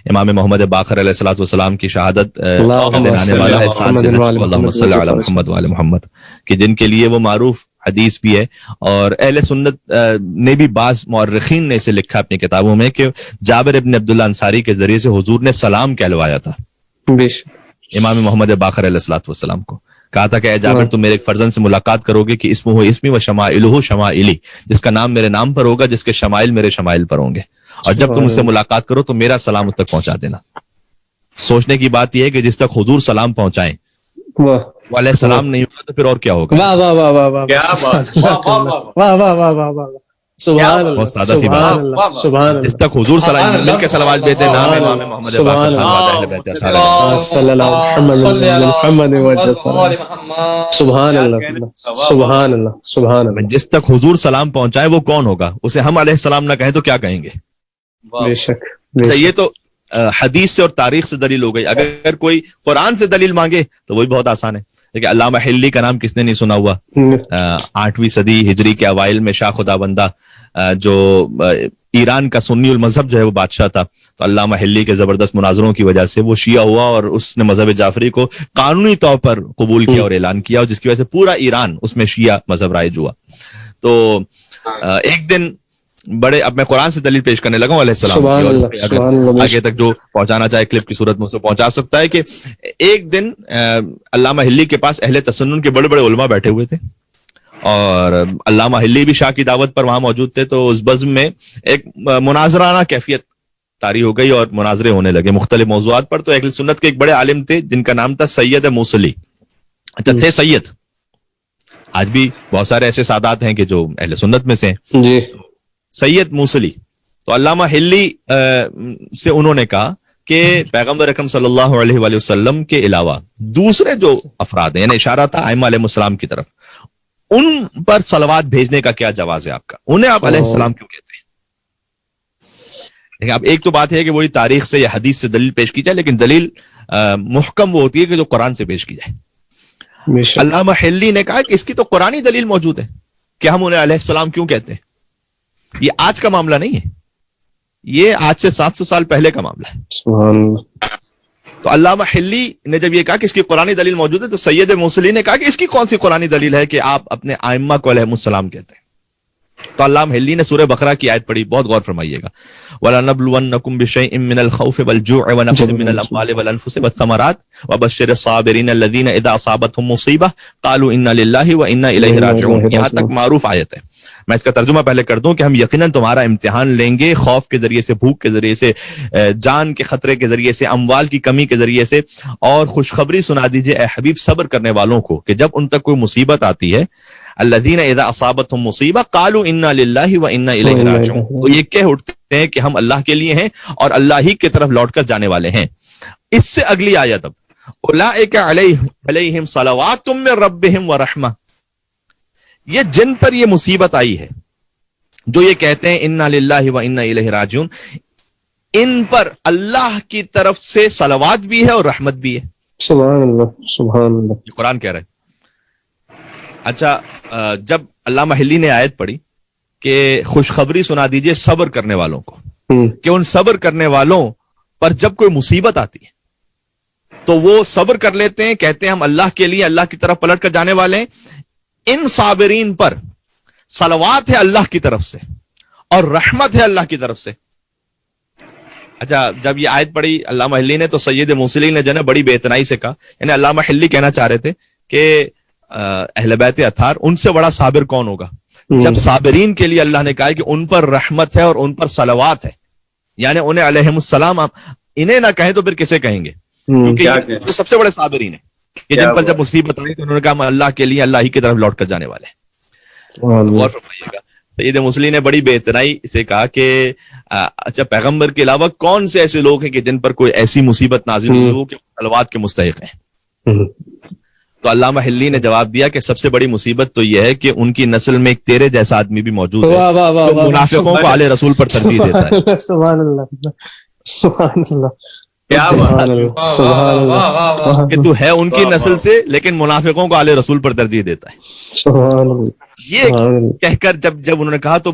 امام محمد باقر علیہ الصلوۃ والسلام کی شہادت کا دن آنے والا ہے 7 ذی الحج، اللہم صل علی محمد وعلی محمد، کہ جن کے لیے وہ معروف حدیث بھی ہے، اور اہل سنت نے بھی بعض مورخین نے اسے لکھا اپنی کتابوں میں کہ جابر ابن عبداللہ انصاری کے ذریعے سے حضور نے سلام کہلوایا تھا امام محمد باقر علیہ الصلوۃ والسلام کو، کہا تھا کہ اے جابر تم میرے ایک فرزند سے ملاقات کرو گے کہ اسمہ اسمی و شمائلہ شمائلی، جس کا نام میرے نام پر ہوگا، جس کے شمائل میرے شمائل پر ہوں گے، اور جب تم اس سے ملاقات کرو تو میرا سلام اس تک پہنچا دینا۔ سوچنے کی بات یہ ہے کہ جس تک حضور سلام پہنچائیں وہ علیہ السلام نہیں ہوگا تو پھر اور کیا ہوگا؟ واہ واہ واہ واہ واہ، کیا بات، واہ واہ واہ واہ واہ، سبحان اللہ، بہت سادہ سی بات، سبحان اللہ، جس تک حضور سلام مل کے صلوات بھیجتے ہیں، نام امام محمد باقر صلی اللہ علیہ وسلم، سبحان اللہ، سبحان اللہ، سبحان اللہ، جس تک حضور سلام پہنچائے وہ کون ہوگا؟ اسے ہم علیہ السلام نہ کہیں تو کیا کہیں گے؟ بے شک، یہ تو حدیث سے اور تاریخ سے دلیل ہو گئی۔ اگر کوئی قرآن سے دلیل مانگے تو وہی بہت آسان ہے۔ دیکھیں علامہ حلی کا نام کس نے نہیں سنا ہوا؟ 8ویں صدی ہجری کے اوائل میں شاہ خدا بندہ جو ایران کا سنی المذہب جو ہے وہ بادشاہ تھا، تو علامہ حلی کے زبردست مناظروں کی وجہ سے وہ شیعہ ہوا اور اس نے مذہب جعفری کو قانونی طور پر قبول کیا اور اعلان کیا، اور جس کی وجہ سے پورا ایران اس میں شیعہ مذہب رائج ہوا۔ تو ایک دن بڑے، اب میں قرآن سے دلیل پیش کرنے لگا ہوں علیہ السلام کی، اگر آگے تک جو پہنچانا چاہے کلپ کی صورت میں اسے پہنچا سکتا ہے، کہ ایک دن علامہ حلی کے پاس اہل تسنن کے بڑے بڑے علماء بیٹھے ہوئے تھے، اور علامہ حلی بھی شاہ کی دعوت پر وہاں موجود تھے، تو اس بزم میں ایک مناظرانہ کیفیت طاری ہو گئی اور مناظرے ہونے لگے مختلف موضوعات پر۔ تو اہل سنت کے ایک بڑے عالم تھے جن کا نام تھا سید موصلی، اچھا تھے سید، آج بھی بہت سارے ایسے سادات ہیں کہ جو اہل سنت میں سے ہیں جی، سید موصلی۔ تو علامہ حلی سے انہوں نے کہا کہ پیغمبر اکرم صلی اللہ علیہ وآلہ وسلم کے علاوہ دوسرے جو افراد ہیں، یعنی اشارہ تھا ائمہ علیہ السلام کی طرف، ان پر صلوات بھیجنے کا کیا جواز ہے آپ کا؟ انہیں آپ علیہ السلام کیوں کہتے ہیں؟ دیکھیں اب ایک تو بات ہے کہ وہی تاریخ سے یا حدیث سے دلیل پیش کی جائے، لیکن دلیل محکم وہ ہوتی ہے کہ جو قرآن سے پیش کی جائے۔ علامہ حلی نے کہا کہ اس کی تو قرآنی دلیل موجود ہے کہ ہم انہیں علیہ السلام کیوں کہتے ہیں۔ یہ آج کا معاملہ نہیں ہے، یہ آج سے 700 سال پہلے کا معاملہ ہے۔ سبحان اللہ۔ تو علامہ حلی نے جب یہ کہا کہ اس کی قرآنی دلیل موجود ہے، تو سید موصلی نے کہا کہ اس کی کون سی قرآنی دلیل ہے کہ آپ اپنے ائمہ کو علیہ السلام کہتے ہیں؟ تو علامہ حلی نے سورہ بقرہ کی آیت پڑھی، بہت غور فرمائیے گا، وَلَنَبْلُوَنَّكُمْ بِشَيْءٍ مِّنَ الْخَوْفِ وَالْجُوعِ وَنَقْصٍ مِّنَ الْأَمْوَالِ وَالْأَنفُسِ وَالثَّمَرَاتِ وَبَشِّرِ الصَّابِرِينَ الَّذِينَ إِذَا أَصَابَتْهُم مُّصِيبَةٌ قَالُوا إِنَّا لِلَّهِ وَإِنَّا إِلَيْهِ رَاجِعُونَ، یہاں تک معروف آیت ہے۔ میں اس کا ترجمہ پہلے کر دوں کہ ہم یقیناً تمہارا امتحان لیں گے، خوف کے ذریعے سے، بھوک کے ذریعے سے، جان کے خطرے کے ذریعے سے، اموال کی کمی کے ذریعے سے، اور خوشخبری سنا دیجئے اے حبیب صبر کرنے والوں کو کہ جب ان تک کوئی مصیبت آتی ہے، الذین اذا اصابتهم مصیبہ قالوا انا للہ وانا الیہ راجعون، تو یہ کہہ اٹھتے ہیں کہ ہم اللہ کے لیے ہیں اور اللہ ہی کی طرف لوٹ کر جانے والے ہیں۔ اس سے اگلی آیت اب، اولئک علیہم صلوات من ربہم ورحمہ، یہ جن پر یہ مصیبت آئی ہے، جو یہ کہتے ہیں انا للہ وانا الیہ راجعون، ان پر اللہ کی طرف سے صلوات بھی ہے اور رحمت بھی ہے۔ سبحان اللہ، سبحان اللہ، یہ قرآن کہہ رہا ہے۔ اچھا، جب علامہ حلی نے آیت پڑھی کہ خوشخبری سنا دیجئے صبر کرنے والوں کو، کہ ان صبر کرنے والوں پر جب کوئی مصیبت آتی ہے تو وہ صبر کر لیتے ہیں، کہتے ہیں ہم اللہ کے لیے، اللہ کی طرف پلٹ کر جانے والے ہیں، ان صابرین پر صلوات ہے اللہ کی طرف سے اور رحمت ہے اللہ کی طرف سے۔ اچھا، جب یہ آیت پڑھی علامہ حلی نے تو سید موصلی نے جو ہے بڑی بے اتنائی سے کہا، یعنی علامہ حلی کہنا چاہ رہے تھے کہ اہل بیت اطہار ان سے بڑا صابر کون ہوگا؟ جب صابرین کے لیے اللہ نے کہا کہ ان پر رحمت ہے اور ان پر صلوات ہے، یعنی انہیں علیہم السلام، انہیں نہ کہیں تو پھر کسے کہیں گے؟ کیونکہ یہ تو سب سے بڑے صابرین ہیں کہ جن پر جب مصیبت آئی تو انہوں نے کہا ہم اللہ کے لیے، اللہ ہی کی طرف لوٹ کر جانے والے ہیں۔ غور فرمائیے گا، سید موصلی نے بڑی بے اتنائی سے کہا کہ اچھا پیغمبر کے علاوہ کون سے ایسے لوگ ہیں کہ جن پر کوئی ایسی مصیبت نازل ہوئی ہو کہ صلوات کے مستحق ہیں؟ تو علامہ حلی نے جواب دیا کہ سب سے بڑی مصیبت تو یہ ہے کہ ان کی نسل میں ایک تیرے جیسا آدمی بھی موجود ہے جو منافقوں کو آل رسول پر ترجیح دیتا ہے۔ سبحان اللہ، سبحان اللہ، کہ تو ہے ان کی نسل سے لیکن منافقوں کو آل رسول پر ترجیح دیتا ہے۔ یہ کہہ کر جب انہوں نے کہا تو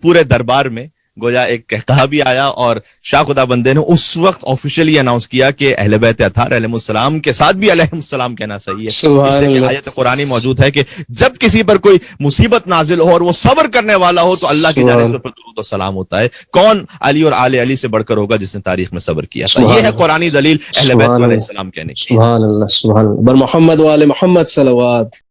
پورے دربار میں گویا ایک کہا بھی آیا اور شاہ خدا بندے نے اس وقت آفیشیلی اناؤنس کیا کہ اہل بیت اطہار علیہ السلام کے ساتھ بھی علیہ السلام کہنا صحیح ہے. اس لیے آیت قرآنی موجود ہے کہ جب کسی پر کوئی مصیبت نازل ہو اور وہ صبر کرنے والا ہو تو اللہ کی جانب سے درود و سلام ہوتا ہے. کون علی اور آل علی سے بڑھ کر ہوگا جس نے تاریخ میں صبر کیا تھا. یہ ہے قرآنی دلیل اہل بیت علیہ السلام کہنے کی. سبحان اللہ سبحان اللہ. بر محمد و آل محمد صلوات.